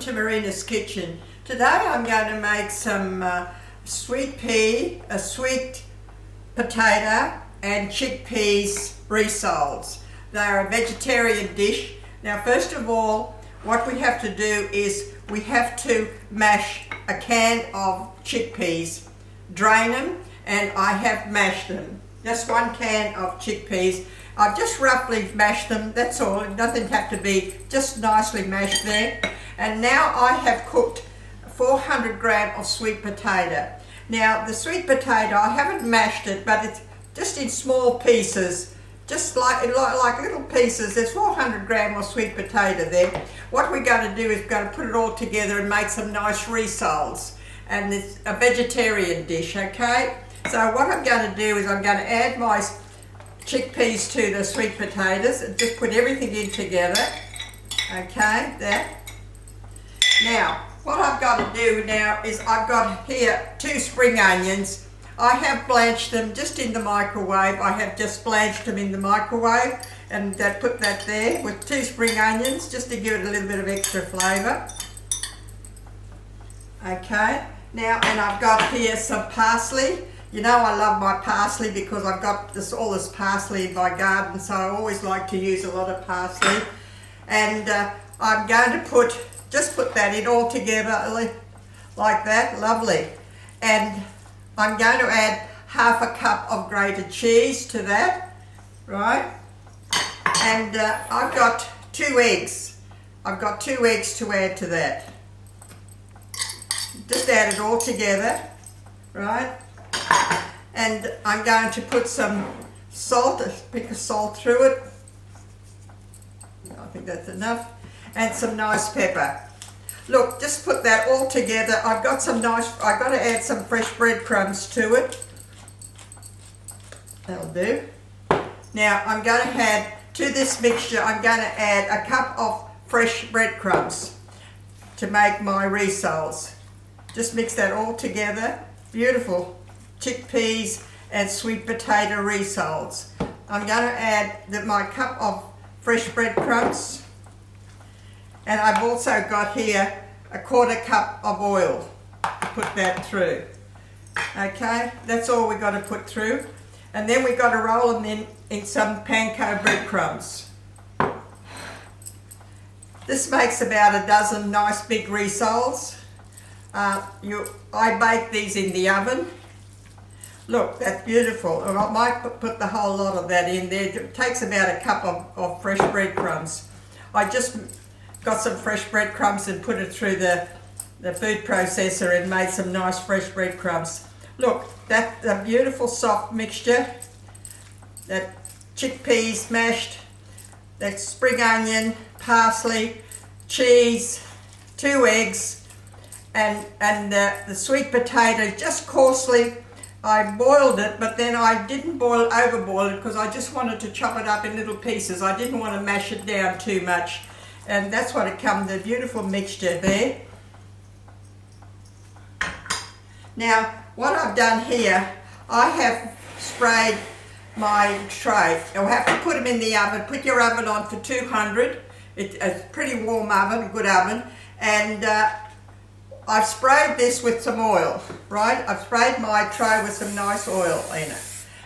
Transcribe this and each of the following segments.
to Marina's kitchen. Today I'm going to make some sweet pea, a sweet potato and chickpeas rissoles. They're a vegetarian dish. Now first of all, what we have to do is we have to mash a can of chickpeas, drain them, and I have mashed them. Just one can of chickpeas. I've just roughly mashed them, that's all. It doesn't have to be just nicely mashed there. And now I have cooked 400 grams of sweet potato. Now the sweet potato, I haven't mashed it, but it's just in small pieces, just like little pieces. There's 400 grams of sweet potato there. What we're going to do is we're going to put it all together and make some nice rissoles. And it's a vegetarian dish, okay? So what I'm going to do is I'm going to add my chickpeas to the sweet potatoes and just put everything in together. Okay, there. Now, what I've got to do now is I've got here 2 spring onions. I have blanched them just in the microwave. I have just blanched them in the microwave and put that there with 2 spring onions just to give it a little bit of extra flavour. Okay, now, and I've got here some parsley. You know I love my parsley because I've got all this parsley in my garden, so I always like to use a lot of parsley. And I'm going to just put that in all together like that, lovely. And I'm going to add half a cup of grated cheese to that, right? And I've got 2 eggs. I've got 2 eggs to add to that. Just add it all together, right? And I'm going to put some salt, a pick of salt through it. I think that's enough. And some nice pepper. Look, just put that all together. I've got to add some fresh breadcrumbs to it. That'll do. Now I'm going to add to this mixture, I'm going to add a cup of fresh breadcrumbs to make my rissoles. Just mix that all together. Beautiful chickpeas and sweet potato rissoles. I'm going to add my cup of fresh breadcrumbs, and I've also got here a 1/4 cup of oil. Put that through. Okay, that's all we got to put through, and then we got to roll them in some Panko breadcrumbs. This makes about a dozen nice big rissoles. I bake these in the oven. Look, that's beautiful. I might put the whole lot of that in there. It takes about a cup of fresh breadcrumbs. I just got some fresh breadcrumbs and put it through the food processor and made some nice fresh breadcrumbs. Look, that's a beautiful soft mixture. That chickpeas mashed, that spring onion, parsley, cheese, 2 eggs, and the sweet potato just coarsely. I boiled it, but then I didn't overboil it because I just wanted to chop it up in little pieces. I didn't want to mash it down too much. And that's what it comes, the beautiful mixture there. Now, what I've done here, I have sprayed my tray. You'll have to put them in the oven. Put your oven on for 200. It's a pretty warm oven, a good oven. And I've sprayed this with some oil, right? I've sprayed my tray with some nice oil in it.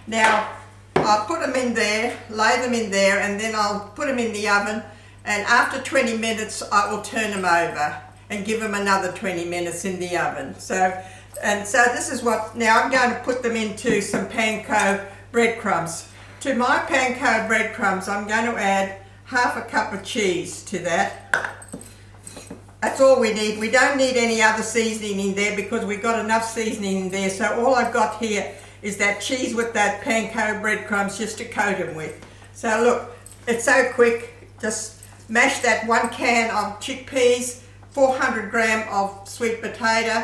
Now, I'll put them in there, lay them in there, and then I'll put them in the oven, and after 20 minutes I will turn them over and give them another 20 minutes in the oven. So this is what, now I'm going to put them into some Panko breadcrumbs. To my Panko breadcrumbs, I'm going to add half a cup of cheese to that. That's all we need. We don't need any other seasoning in there because we've got enough seasoning in there. So all I've got here is that cheese with that Panko breadcrumbs just to coat them with. So look, it's so quick. Just mash that 1 can of chickpeas, 400 grams of sweet potato.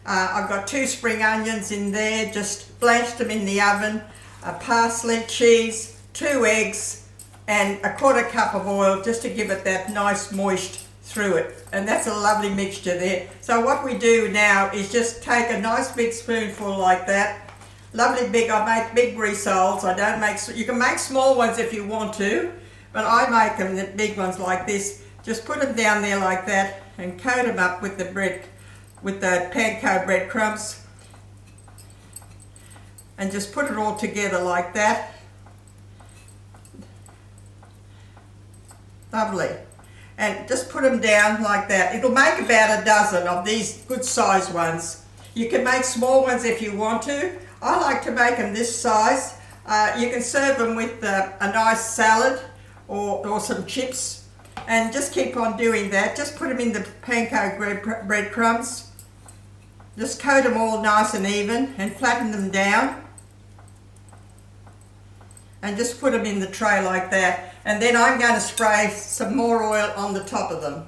I've got 2 spring onions in there, just blanched them in the oven. Parsley, cheese, 2 eggs, and a 1/4 cup of oil just to give it that nice moist through it, and that's a lovely mixture there. So what we do now is just take a nice big spoonful like that, lovely big. I make big rissoles. I don't make, you can make small ones if you want to, but I make them the big ones like this. Just put them down there like that, and coat them up with the bread, with the Panko breadcrumbs, and just put it all together like that. Lovely. And just put them down like that. It'll make about a dozen of these good sized ones. You can make small ones if you want to. I like to make them this size. You can serve them with a nice salad or some chips, and just keep on doing that. Just put them in the Panko breadcrumbs. Just coat them all nice and even and flatten them down. And just put them in the tray like that. And then I'm going to spray some more oil on the top of them.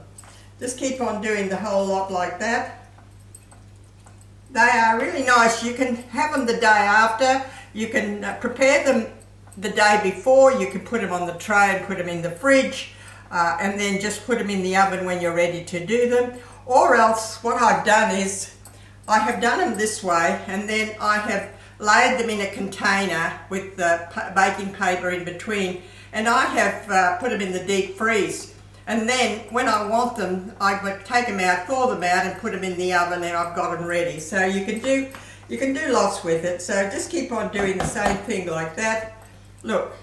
Just keep on doing the whole lot like that. They are really nice. You can have them the day after. You can prepare them the day before. You can put them on the tray and put them in the fridge. And then just put them in the oven when you're ready to do them. Or else what I've done is I have done them this way, and then I have laid them in a container with the baking paper in between, and I have put them in the deep freeze. And then when I want them, I would take them out, thaw them out, and put them in the oven, and I've got them ready. So you can do lots with it. So just keep on doing the same thing like that. Look,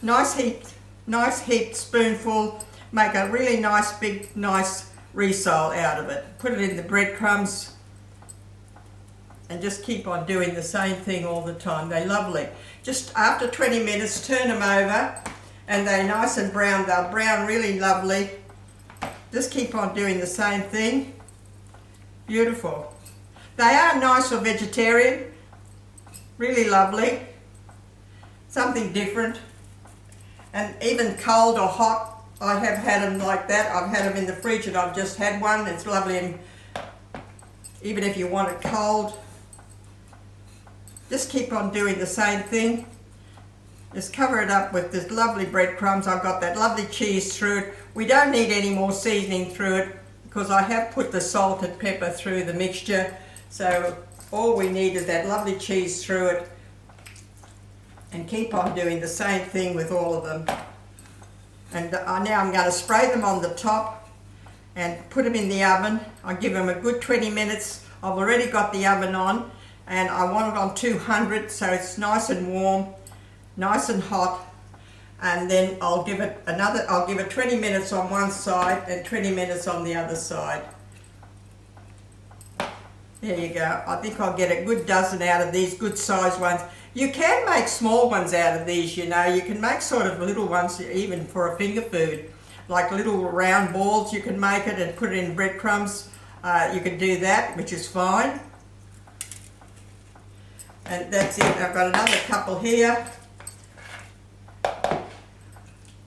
nice heaped spoonful. Make a really nice big risole out of it. Put it in the breadcrumbs. And just keep on doing the same thing all the time. They're lovely. Just after 20 minutes, turn them over, and they're nice and brown. They'll brown really lovely. Just keep on doing the same thing. Beautiful. They are nice for vegetarian. Really lovely. Something different. And even cold or hot, I have had them like that. I've had them in the fridge, and I've just had one. It's lovely, and even if you want it cold, just keep on doing the same thing. Just cover it up with this lovely breadcrumbs. I've got that lovely cheese through it. We don't need any more seasoning through it because I have put the salt and pepper through the mixture. So all we need is that lovely cheese through it. And keep on doing the same thing with all of them. And now I'm going to spray them on the top and put them in the oven. I'll give them a good 20 minutes. I've already got the oven on, and I want it on 200 so it's nice and warm, nice and hot. And then I'll give it 20 minutes on one side and 20 minutes on the other side. There you go. I think I'll get a good dozen out of these good sized ones. You can make small ones out of these, you know. You can make sort of little ones even for a finger food. Like little round balls, you can make it and put it in breadcrumbs. You can do that, which is fine. And that's it. I've got another couple here.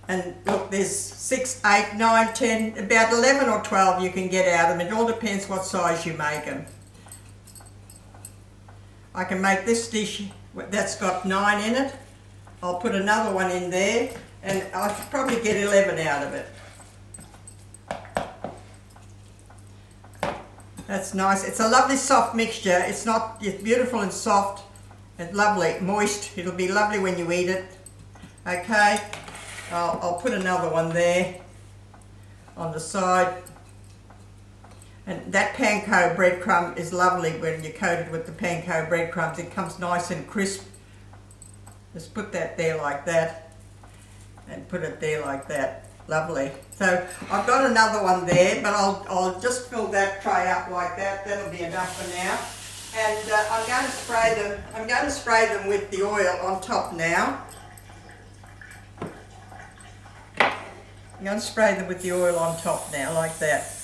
And look, there's 6, 8, 9, 10, about 11 or 12 you can get out of them. It all depends what size you make them. I can make this dish that's got 9 in it. I'll put another one in there, and I should probably get 11 out of it. That's nice. It's a lovely soft mixture. It's beautiful and soft and lovely, moist. It'll be lovely when you eat it. Okay, I'll put another one there on the side. And that Panko breadcrumb is lovely when you coat it with the Panko breadcrumbs. It comes nice and crisp. Just put that there like that, and put it there like that. Lovely. So I've got another one there, but I'll just fill that tray up like that. That'll be enough for now. And I'm going to spray them. I'm going to spray them with the oil on top now. I'm going to spray them with the oil on top now, like that.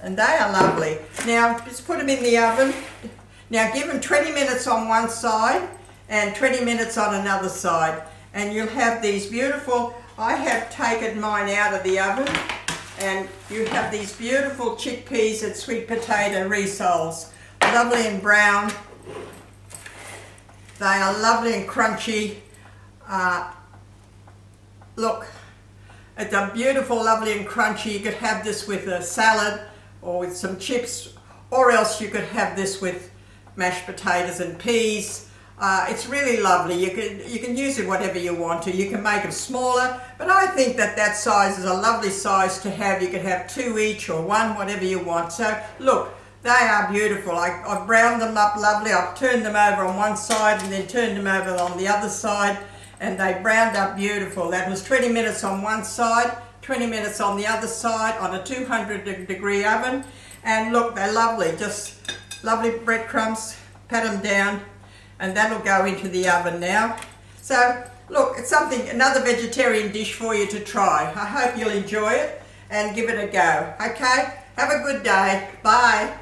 And they are lovely. Now, just put them in the oven. Now, give them 20 minutes on one side and 20 minutes on another side. And you'll have these beautiful, I have taken mine out of the oven, and you have these beautiful chickpeas and sweet potato rissoles. Lovely and brown. They are lovely and crunchy. Look, it's a beautiful, lovely and crunchy. You could have this with a salad or with some chips, or else you could have this with mashed potatoes and peas. It's really lovely. You can use it whatever you want to. You can make them smaller, but I think that size is a lovely size to have. You could have 2 each or 1, whatever you want. So look, they are beautiful. I've browned them up lovely. I've turned them over on one side and then turned them over on the other side, and they browned up beautiful. That was 20 minutes on one side, 20 minutes on the other side on a 200-degree oven. And look, they're lovely. Just lovely breadcrumbs. Pat them down, and that'll go into the oven now. So look, it's another vegetarian dish for you to try. I hope you'll enjoy it and give it a go. Okay, have a good day. Bye.